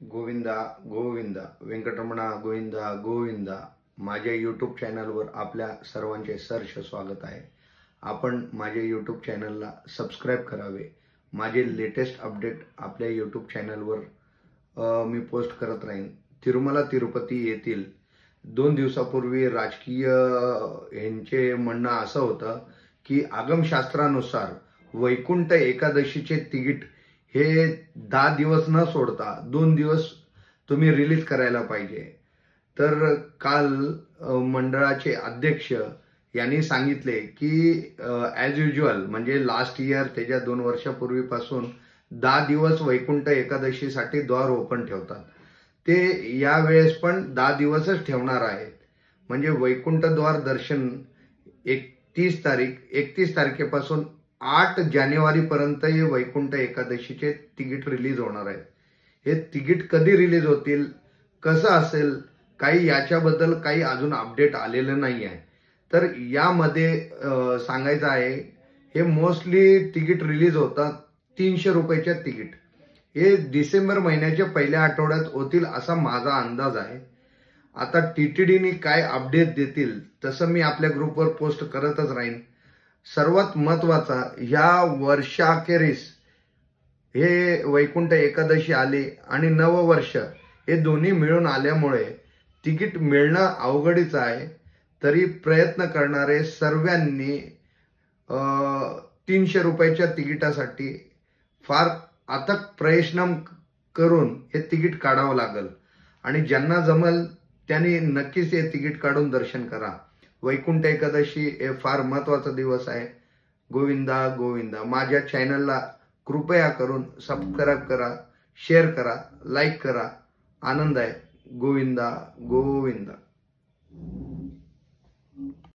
गोविंदा गोविंदा वेंकटरमणा गोविंदा गोविंदा. माझ्या यूट्यूब चॅनलवर आपल्या सर्वांचे सहर्ष स्वागत आहे. आपण माझ्या यूट्यूब चॅनलला सबस्क्राईब करावे. माझे लेटेस्ट अपडेट आपल्या यूट्यूब चॅनलवर मी पोस्ट करत राहीन. तिरुमला तिरुपती येथील 2 दिवसापूर्वी राजकीय यांचे म्हणणं असं होतं की आगमशास्त्रानुसार वैकुंठ एकादशीचे तिकीट हे 10 दिवस न सोडता 2 दिवस तुम्ही रिलीज करायला पाहिजे. तर काल मंडळाचे अध्यक्ष यांनी सांगितले की ॲज युज्युअल म्हणजे लास्ट इयर त्याच्या 2 वर्षापूर्वीपासून 10 दिवस वैकुंठ एकादशीसाठी द्वार ओपन ठेवतात. ते यावेळेस पण 10 दिवसच ठेवणार आहेत. म्हणजे वैकुंठ द्वार दर्शन 31 तारखेपासून 8 जानेवारीपर्यंत हे वैकुंठ एकादशीचे तिकीट रिलीज होणार आहेत. हे तिकीट कधी रिलीज होतील, कसं असेल, काही याच्याबद्दल काही अजून अपडेट आलेलं नाही आहे. तर यामध्ये सांगायचं आहे, हे मोस्टली तिकीट रिलीज होतात 300 रुपयाच्या तिकीट. हे डिसेंबर महिन्याच्या पहिल्या आठवड्यात होतील असा माझा अंदाज आहे. आता TTDने काय अपडेट देतील तसं मी आपल्या ग्रुपवर पोस्ट करतच राहीन. सर्वात महत्वाचा, ह्या वर्षाखेरीस हे वैकुंठ एकादशी आले आणि नववर्ष हे दोन्ही मिळून आल्यामुळे तिकीट मिळणं अवघडीच आहे. तरी प्रयत्न करणारे सर्वांनी 300 रुपयाच्या तिकिटासाठी फार अथक परिश्रम करून हे तिकीट काढावं लागेल. आणि ज्यांना जमल त्यांनी नक्कीच हे तिकीट काढून दर्शन करा. वैकुंठ एकादशी हे फार महत्वाचा दिवस आहे. गोविंदा गोविंदा. माझ्या चॅनलला कृपया करून सबस्क्राईब करा, शेअर करा, लाईक करा. आनंद आहे. गोविंदा गोविंदा.